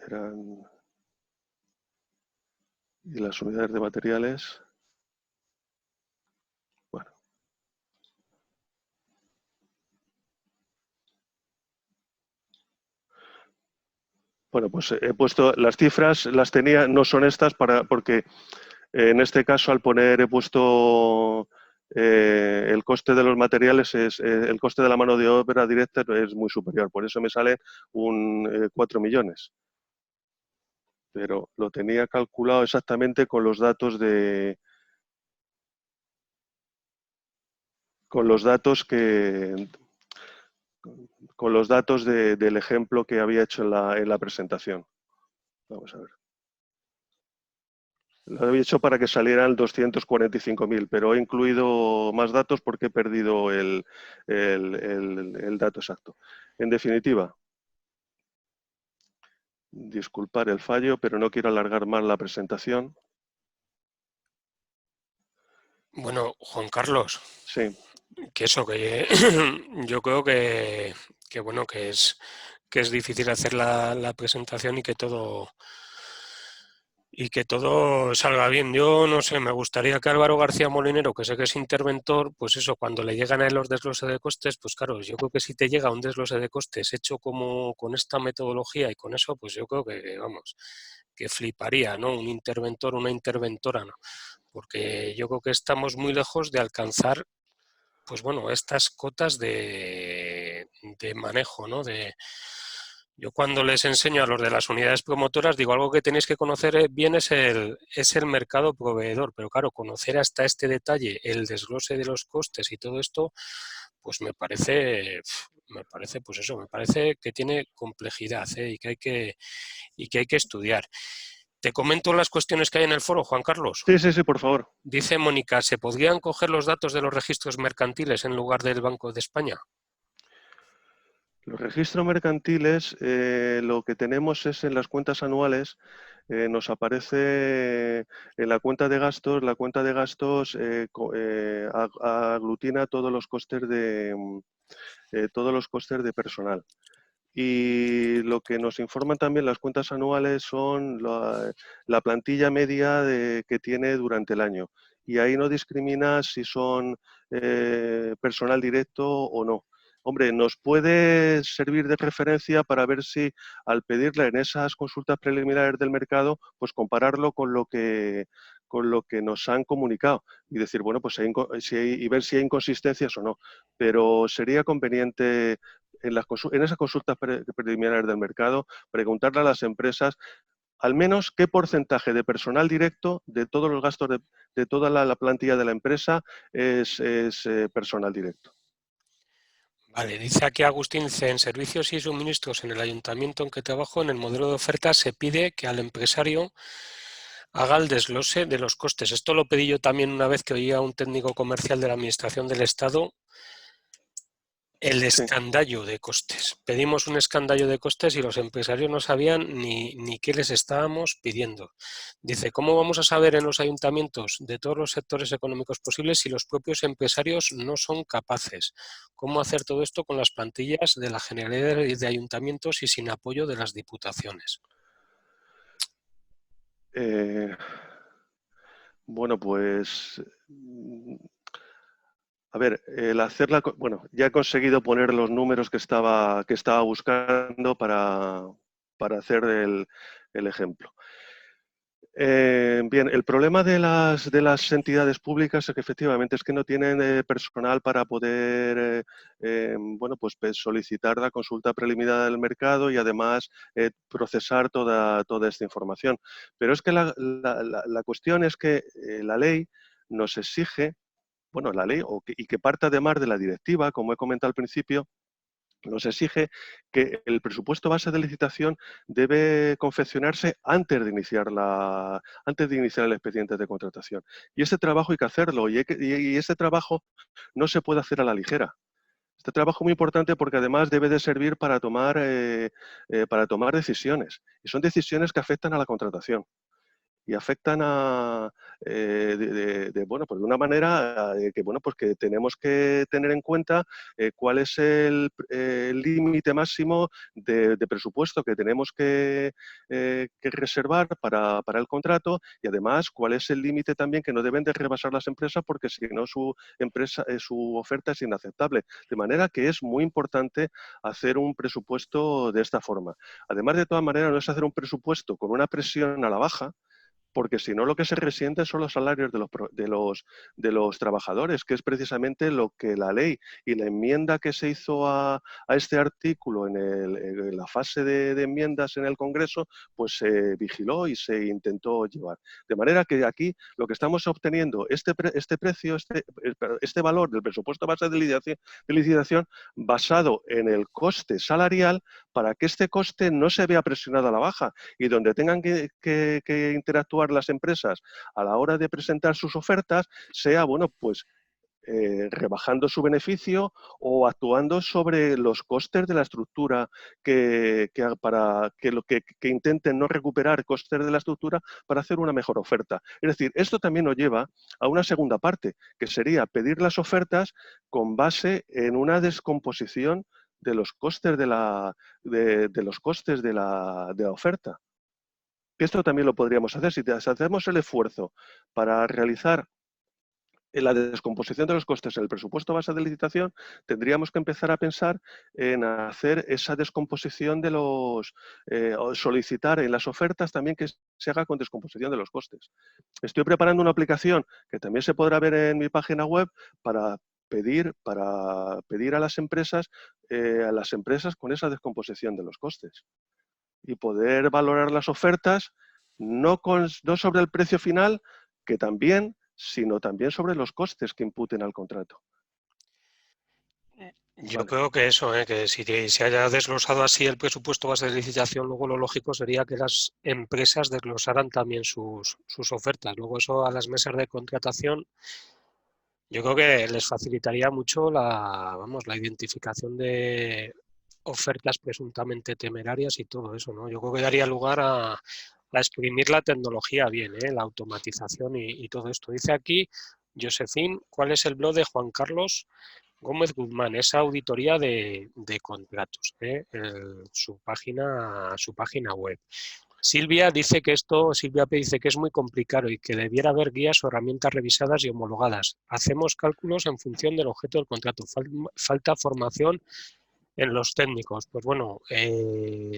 eran, y las unidades de materiales, bueno. Bueno, pues he puesto las cifras, las tenía, no son estas porque En este caso, al poner, he puesto el coste de los materiales, el coste de la mano de obra directa es muy superior, por eso me sale un 4 millones. Pero lo tenía calculado exactamente con los datos con los datos que con los datos del ejemplo que había hecho en la presentación. Vamos a ver. Lo había hecho para que salieran 245.000, pero he incluido más datos porque he perdido el dato exacto. En definitiva, disculpar el fallo, pero no quiero alargar más la presentación. Bueno, Juan Carlos, Sí, que eso, que yo creo que bueno, que es difícil hacer la presentación y que todo salga bien. Yo no sé, me gustaría que Álvaro García Molinero, que sé que es interventor, pues eso, cuando le llegan a él los desgloses de costes, pues claro, yo creo que si te llega un desglose de costes hecho como con esta metodología y con eso, pues yo creo que, vamos, que fliparía, ¿no? Un interventor, una interventora, ¿no? Porque yo creo que estamos muy lejos de alcanzar, pues bueno, estas cotas de manejo, ¿no? Yo cuando les enseño a los de las unidades promotoras, digo, algo que tenéis que conocer bien es el mercado proveedor, pero claro, conocer hasta este detalle, el desglose de los costes y todo esto, pues pues eso, me parece que tiene complejidad, ¿eh? Y que hay que estudiar. Te comento las cuestiones que hay en el foro, Juan Carlos. sí, sí, sí, por favor. Dice Mónica, ¿se podrían coger los datos de los registros mercantiles en lugar del Banco de España? Los registros mercantiles, lo que tenemos es en las cuentas anuales, nos aparece en la cuenta de gastos aglutina todos los costes de personal. Y lo que nos informan también las cuentas anuales son la plantilla media que tiene durante el año. Y ahí no discrimina si son personal directo o no. Hombre, nos puede servir de referencia para ver si al pedirle en esas consultas preliminares del mercado, pues compararlo con lo que nos han comunicado y decir, bueno, pues y ver si hay inconsistencias o no. Pero sería conveniente en esas consultas preliminares del mercado, preguntarle a las empresas al menos qué porcentaje de personal directo de todos los gastos de toda la plantilla de la empresa es personal directo. Vale, dice aquí Agustín, dice, en servicios y suministros en el ayuntamiento en que trabajo, en el modelo de oferta se pide que al empresario haga el desglose de los costes. Esto lo pedí yo también una vez que oía a un técnico comercial de la Administración del Estado, el Sí. escandallo de costes. Pedimos un escandallo de costes y los empresarios no sabían ni qué les estábamos pidiendo. Dice, ¿cómo vamos a saber en los ayuntamientos de todos los sectores económicos posibles si los propios empresarios no son capaces? ¿Cómo hacer todo esto con las plantillas de la Generalidad de Ayuntamientos y sin apoyo de las diputaciones? Eh, bueno, pues a ver, bueno, ya he conseguido poner los números que estaba buscando para hacer el ejemplo. Bien, el problema de las entidades públicas es que efectivamente es que no tienen personal para poder bueno, pues, solicitar la consulta preliminar del mercado y además procesar toda esta información. Pero es que la cuestión es que la ley nos exige, bueno, la ley y que parte además de la directiva, como he comentado al principio, nos exige que el presupuesto base de licitación debe confeccionarse antes de iniciar el expediente de contratación. Y ese trabajo hay que hacerlo y ese trabajo no se puede hacer a la ligera. Este trabajo es muy importante porque además debe de servir para tomar decisiones. Y son decisiones que afectan a la contratación y afectan bueno, pues de una manera que, bueno, pues que tenemos que tener en cuenta cuál es el límite máximo de presupuesto que tenemos que reservar para el contrato y además cuál es el límite también que no deben de rebasar las empresas porque si no su oferta es inaceptable. De manera que es muy importante hacer un presupuesto de esta forma. Además, de todas maneras, no es hacer un presupuesto con una presión a la baja, porque si no lo que se resiente son los salarios de los trabajadores, que es precisamente lo que la ley y la enmienda que se hizo a este artículo en la fase de enmiendas en el Congreso, pues se vigiló y se intentó llevar. De manera que aquí lo que estamos obteniendo, este precio, este valor del presupuesto base de licitación basado en el coste salarial, para que este coste no se vea presionado a la baja y donde tengan que interactuar las empresas a la hora de presentar sus ofertas sea, bueno, pues rebajando su beneficio o actuando sobre los costes de la estructura para que intenten no recuperar costes de la estructura para hacer una mejor oferta. Es decir, esto también nos lleva a una segunda parte, que sería pedir las ofertas con base en una descomposición de los costes de la oferta. Esto también lo podríamos hacer. Si hacemos el esfuerzo para realizar la descomposición de los costes en el presupuesto base de licitación, tendríamos que empezar a pensar en hacer esa descomposición de o solicitar en las ofertas también que se haga con descomposición de los costes. Estoy preparando una aplicación que también se podrá ver en mi página web para pedir a las empresas con esa descomposición de los costes y poder valorar las ofertas no sobre el precio final, que también, sino también sobre los costes que imputen al contrato. Yo Vale. creo que eso, que si se haya desglosado así el presupuesto base de licitación, luego lo lógico sería que las empresas desglosaran también sus ofertas. Luego eso a las mesas de contratación, yo creo que les facilitaría mucho la identificación de ofertas presuntamente temerarias y todo eso, ¿no? Yo creo que daría lugar a exprimir la tecnología bien, la automatización y todo esto. Dice aquí, Josefín, ¿cuál es el blog de Juan Carlos Gómez Guzmán? Esa auditoría de contratos, su página web. Silvia P. dice que es muy complicado y que debiera haber guías o herramientas revisadas y homologadas. Hacemos cálculos en función del objeto del contrato. Falta formación en los técnicos. Pues bueno,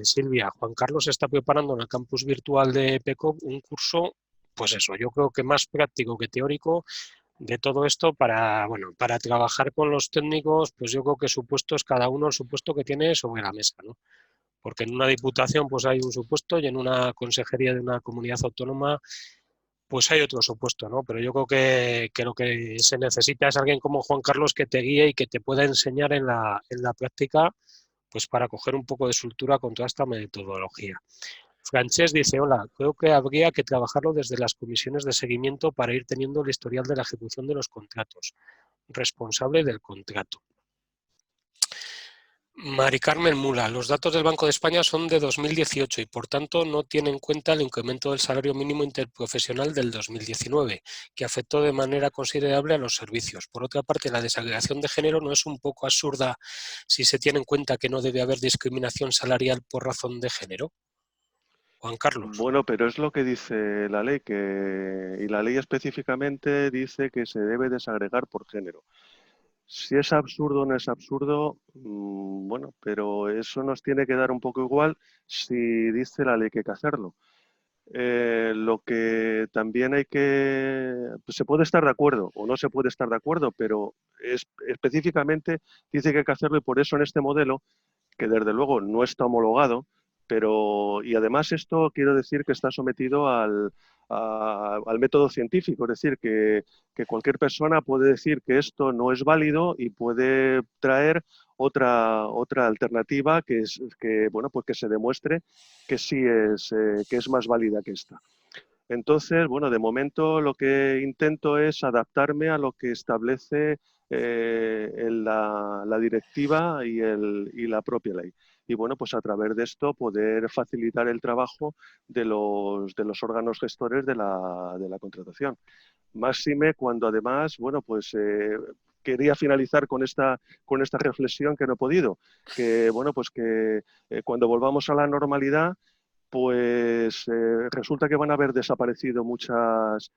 Silvia, Juan Carlos está preparando en el campus virtual de PECOP un curso, pues eso, yo creo que más práctico que teórico de todo esto para trabajar con los técnicos, pues yo creo que supuestos, cada uno el supuesto que tiene sobre la mesa, ¿no? Porque en una diputación pues hay un supuesto y en una consejería de una comunidad autónoma pues hay otro supuesto, ¿no? Pero yo creo que lo que se necesita es alguien como Juan Carlos que te guíe y que te pueda enseñar en la práctica, pues para coger un poco de soltura con toda esta metodología. Francesc dice, hola, creo que habría que trabajarlo desde las comisiones de seguimiento para ir teniendo el historial de la ejecución de los contratos. Responsable del contrato. Mari Carmen Mula, los datos del Banco de España son de 2018 y por tanto no tienen en cuenta el incremento del salario mínimo interprofesional del 2019, que afectó de manera considerable a los servicios. Por otra parte, la desagregación de género no es un poco absurda si se tiene en cuenta que no debe haber discriminación salarial por razón de género. Juan Carlos. Bueno, pero es lo que dice la ley, y la ley específicamente dice que se debe desagregar por género. Si es absurdo o no es absurdo, bueno, pero eso nos tiene que dar un poco igual si dice la ley que hay que hacerlo. Lo que también pues se puede estar de acuerdo o no se puede estar de acuerdo, pero específicamente dice que hay que hacerlo y por eso en este modelo, que desde luego no está homologado, y además esto quiero decir que está sometido al método científico, es decir, que cualquier persona puede decir que esto no es válido y puede traer otra alternativa bueno, pues que se demuestre que sí que es más válida que esta. Entonces, bueno, de momento lo que intento es adaptarme a lo que establece la directiva y la propia ley. Y bueno, pues a través de esto poder facilitar el trabajo de los órganos gestores de la contratación. Máxime cuando además, bueno, pues quería finalizar con esta reflexión que no he podido, que bueno, pues que cuando volvamos a la normalidad, pues resulta que van a haber desaparecido muchas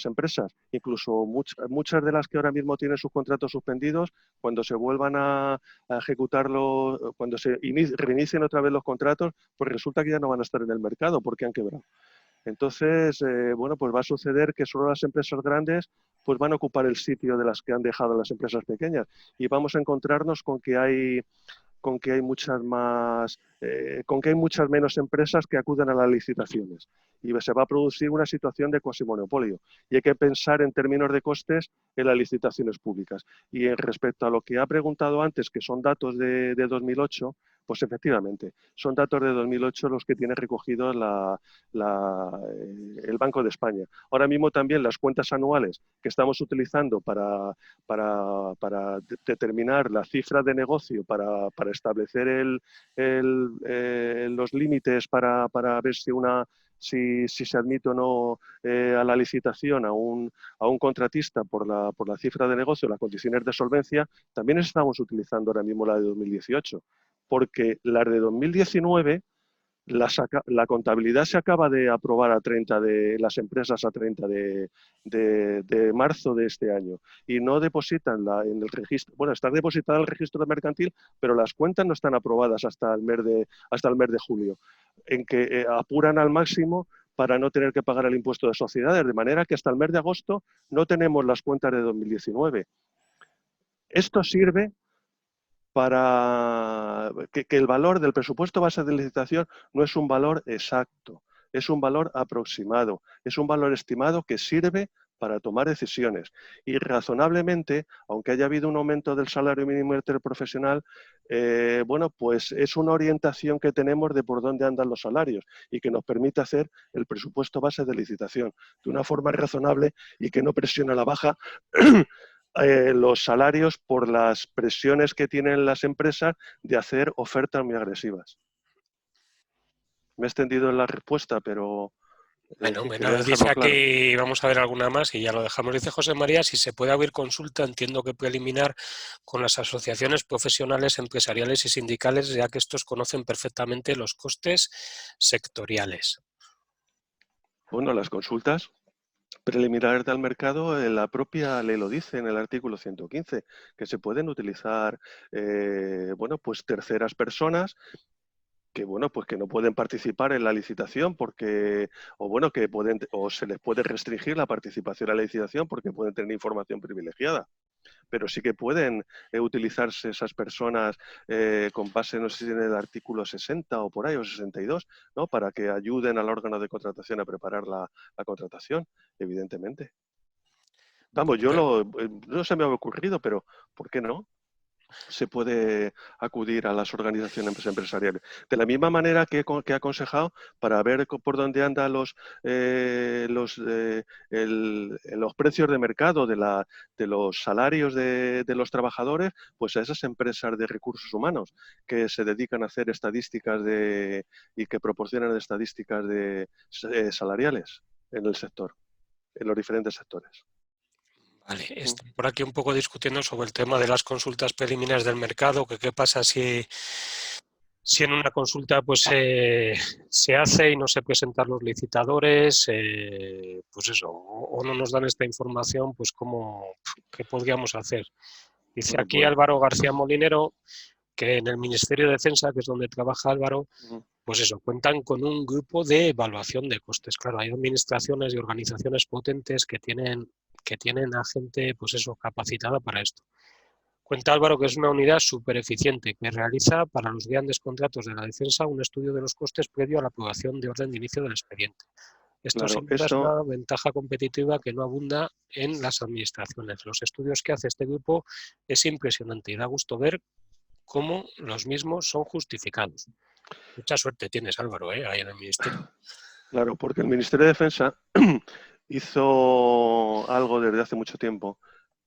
empresas, incluso muchas de las que ahora mismo tienen sus contratos suspendidos, cuando se vuelvan a ejecutarlo, cuando se reinicien otra vez los contratos, pues resulta que ya no van a estar en el mercado porque han quebrado. Entonces, bueno, pues va a suceder que solo las empresas grandes pues van a ocupar el sitio de las que han dejado las empresas pequeñas y vamos a encontrarnos con que hay muchas más, con que hay muchas menos empresas que acuden a las licitaciones y se va a producir una situación de cuasimonopolio. Y hay que pensar en términos de costes en las licitaciones públicas. Y respecto a lo que ha preguntado antes, que son datos de 2008, pues efectivamente, son datos de 2008 los que tiene recogidos el Banco de España. Ahora mismo también las cuentas anuales que estamos utilizando para determinar la cifra de negocio, para establecer los límites para ver si se admite o no a la licitación a un contratista por la cifra de negocio, las condiciones de solvencia, también estamos utilizando ahora mismo la de 2018, porque la de 2019 la contabilidad se acaba de aprobar a 30 de las empresas a 30 de marzo de este año y no depositan en el registro. Bueno, está depositada en el registro mercantil, pero las cuentas no están aprobadas hasta hasta el mes de julio, en que apuran al máximo para no tener que pagar el impuesto de sociedades, de manera que hasta el mes de agosto no tenemos las cuentas de 2019. Esto sirve para que el valor del presupuesto base de licitación no es un valor exacto, es un valor aproximado, es un valor estimado que sirve para tomar decisiones. Y razonablemente, aunque haya habido un aumento del salario mínimo interprofesional, bueno, pues es una orientación que tenemos de por dónde andan los salarios y que nos permite hacer el presupuesto base de licitación de una forma razonable y que no presiona a la baja los salarios por las presiones que tienen las empresas de hacer ofertas muy agresivas. Me he extendido en la respuesta, pero en Bueno, fin, bueno, quería dice dejarlo claro. aquí, vamos a ver alguna más y ya lo dejamos. Dice José María, si se puede abrir consulta, entiendo que preliminar con las asociaciones profesionales, empresariales y sindicales, ya que estos conocen perfectamente los costes sectoriales. Bueno, las consultas preliminares del mercado, la propia ley lo dice en el artículo 115, que se pueden utilizar, bueno, pues terceras personas que bueno, pues que no pueden participar en la licitación porque, o bueno, que pueden, o se les puede restringir la participación en la licitación porque pueden tener información privilegiada. Pero sí que pueden utilizarse esas personas con base, no sé si en el artículo 60 o por ahí, o 62, ¿no? Para que ayuden al órgano de contratación a preparar la contratación, evidentemente. Vamos, Bueno, no se me ha ocurrido, pero ¿por qué no? Se puede acudir a las organizaciones empresariales. De la misma manera que he aconsejado para ver por dónde andan los precios de mercado de los salarios de los trabajadores, pues a esas empresas de recursos humanos que se dedican a hacer estadísticas y que proporcionan estadísticas salariales en el sector, en los diferentes sectores. vale, estoy por aquí un poco discutiendo sobre el tema de las consultas preliminares del mercado, que qué pasa si en una consulta pues se hace y no se presentan los licitadores, pues eso, o no nos dan esta información, pues ¿qué podríamos hacer? Dice Bueno, aquí pues, Álvaro García Molinero que en el Ministerio de Defensa, que es donde trabaja Álvaro, pues eso, cuentan con un grupo de evaluación de costes. Claro, hay administraciones y organizaciones potentes que tienen a gente, pues eso, capacitada para esto. Cuenta Álvaro que es una unidad súper eficiente que realiza para los grandes contratos de la defensa un estudio de los costes previo a la aprobación de orden de inicio del expediente. Esto claro, sin duda es eso. una ventaja competitiva que no abunda en las administraciones. Los estudios que hace este grupo es impresionante y da gusto ver cómo los mismos son justificados. Mucha suerte tienes, Álvaro, ahí en el Ministerio. Claro, porque el Ministerio de Defensa hizo algo desde hace mucho tiempo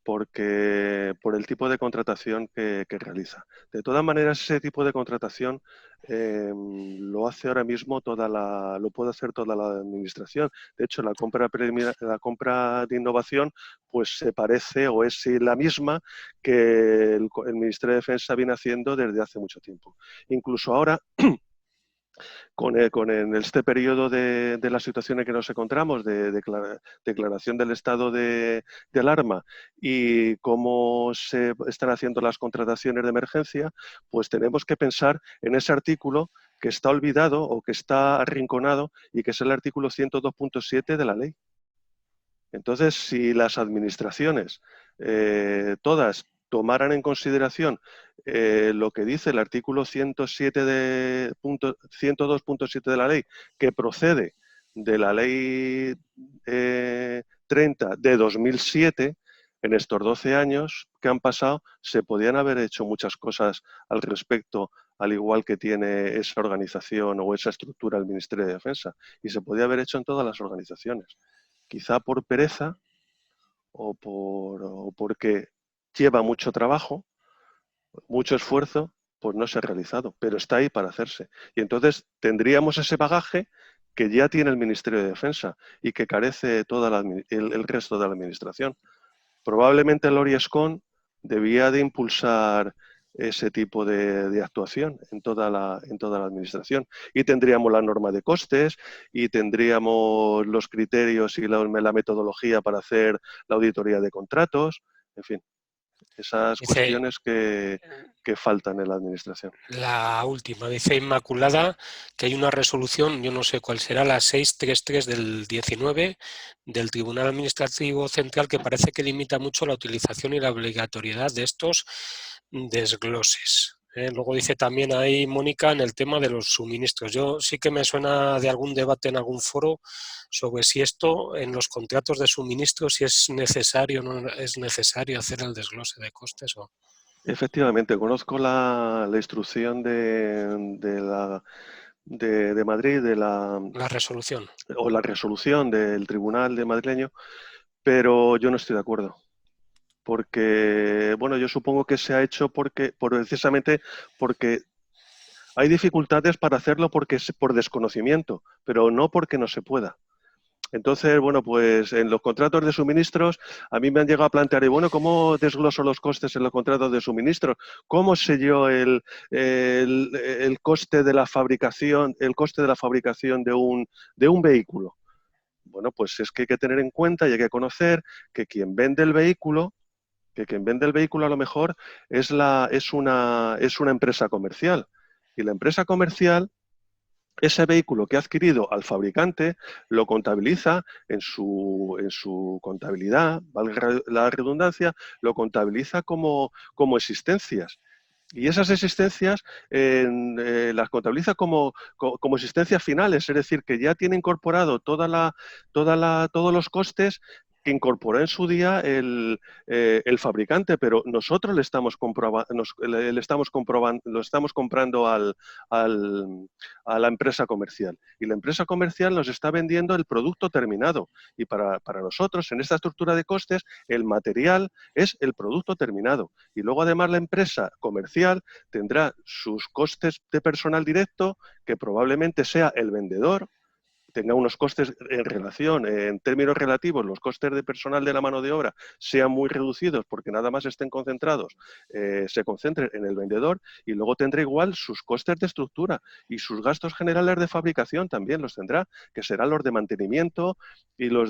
por el tipo de contratación que realiza. De todas maneras, ese tipo de contratación lo hace ahora mismo lo puede hacer toda la administración. De hecho, la compra de innovación, pues se parece o es la misma que el Ministerio de Defensa viene haciendo desde hace mucho tiempo. Incluso ahora en este periodo de la situación en que nos encontramos, de declaración del estado de alarma y cómo se están haciendo las contrataciones de emergencia, pues tenemos que pensar en ese artículo que está olvidado o que está arrinconado y que es el artículo 102.7 de la ley. Entonces, si las administraciones todas tomaran en consideración lo que dice el artículo 102.7 de la ley, que procede de la ley 30 de 2007, en estos 12 años que han pasado, se podían haber hecho muchas cosas al respecto, al igual que tiene esa organización o esa estructura el Ministerio de Defensa. Y se podía haber hecho en todas las organizaciones. Quizá por pereza o porque lleva mucho trabajo, mucho esfuerzo, pues no se ha realizado, pero está ahí para hacerse. Y entonces tendríamos ese bagaje que ya tiene el Ministerio de Defensa y que carece toda el resto de la Administración. Probablemente el ORIESCON debía de impulsar ese tipo de actuación en toda la administración. Y tendríamos la norma de costes y tendríamos los criterios y la metodología para hacer la auditoría de contratos, en fin, esas Dice, cuestiones que faltan en la administración. la última, dice Inmaculada, que hay una resolución, yo no sé cuál será, la 633 del 19 del Tribunal Administrativo Central, que parece que limita mucho la utilización y la obligatoriedad de estos desgloses. Luego dice también ahí Mónica en el tema de los suministros. Yo sí que me suena de algún debate en algún foro sobre si esto en los contratos de suministro, si es necesario o no es necesario hacer el desglose de costes o... Efectivamente, conozco la instrucción de Madrid, La resolución. o la resolución del Tribunal de Madrileño, pero yo no estoy de acuerdo. Porque, bueno, yo supongo que se ha hecho precisamente porque hay dificultades para hacerlo porque es por desconocimiento, pero no porque no se pueda. Entonces, bueno, pues en los contratos de suministros a mí me han llegado a plantear, y bueno, ¿cómo desgloso los costes en los contratos de suministros? ¿Cómo sé yo el coste de la fabricación, de un vehículo? Bueno, pues es que hay que tener en cuenta y hay que conocer que quien vende el vehículo a lo mejor es una empresa comercial. Y la empresa comercial, ese vehículo que ha adquirido al fabricante, lo contabiliza en su contabilidad, valga la redundancia, lo contabiliza como existencias. Y esas existencias las contabiliza como existencias finales, es decir, que ya tiene incorporado todos los costes que incorporó en su día el fabricante, pero nosotros lo estamos comprando a la empresa comercial. Y la empresa comercial nos está vendiendo el producto terminado. Y para nosotros, en esta estructura de costes, el material es el producto terminado. Y luego, además, la empresa comercial tendrá sus costes de personal directo, que probablemente sea el vendedor, tenga unos costes en relación, en términos relativos, los costes de personal de la mano de obra sean muy reducidos porque nada más estén concentrados, se concentren en el vendedor, y luego tendrá igual sus costes de estructura y sus gastos generales de fabricación también los tendrá, que serán los de mantenimiento y los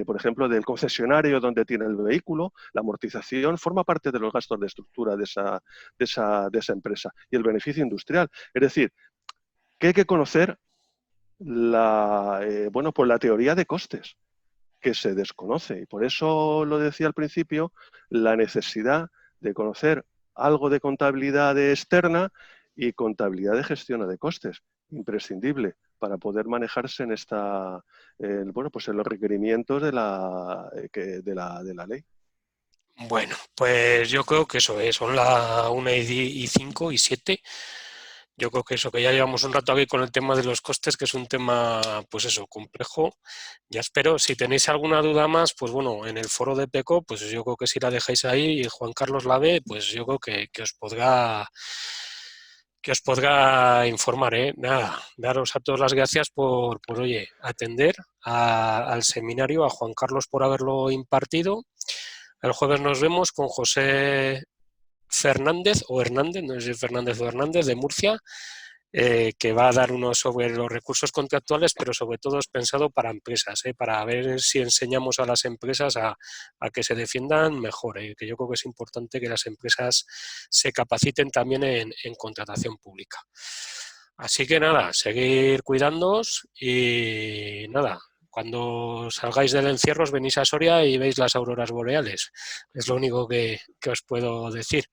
por ejemplo, del concesionario donde tiene el vehículo. La amortización forma parte de los gastos de estructura de esa empresa, y el beneficio industrial. Es decir, que hay que conocer pues la teoría de costes, que se desconoce. Y por eso lo decía al principio, la necesidad de conocer algo de contabilidad externa y contabilidad de gestión de costes, imprescindible para poder manejarse en pues en los requerimientos de la ley. Bueno, pues yo creo que eso es, son las 1:05 y 7. Yo creo que eso, que ya llevamos un rato aquí con el tema de los costes, que es un tema, pues eso, complejo. Ya espero, si tenéis alguna duda más, pues bueno, en el foro de PECO, pues yo creo que si la dejáis ahí y Juan Carlos la ve, pues yo creo que os podrá informar, ¿eh? Nada, daros a todos las gracias por oye, atender al seminario, a Juan Carlos por haberlo impartido. El jueves nos vemos con José Fernández o Hernández, no sé si es Fernández o Hernández, de Murcia, que va a dar uno sobre los recursos contractuales, pero sobre todo es pensado para empresas, para ver si enseñamos a las empresas a que se defiendan mejor, que yo creo que es importante que las empresas se capaciten también en contratación pública. Así que nada, seguir cuidándoos y nada, cuando salgáis del encierro os venís a Soria y veis las auroras boreales. Es lo único que os puedo decir.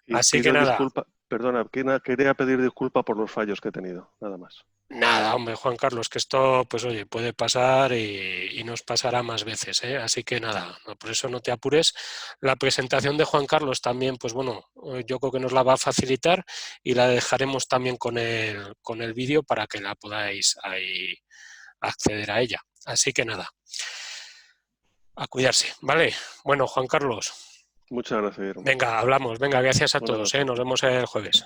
Y Así que pido nada, disculpa, perdona, quería pedir disculpa por los fallos que he tenido, nada más. nada, hombre, Juan Carlos, que esto, pues oye, puede pasar y nos pasará más veces, ¿eh? Así que nada, no, por eso no te apures. La presentación de Juan Carlos también, pues bueno, yo creo que nos la va a facilitar y la dejaremos también con el vídeo para que la podáis ahí acceder a ella. Así que nada, a cuidarse, ¿vale? Bueno, Juan Carlos, Muchas gracias, Guillermo. venga, hablamos, venga, gracias a Un todos, ¿eh? abrazo. Nos vemos el jueves.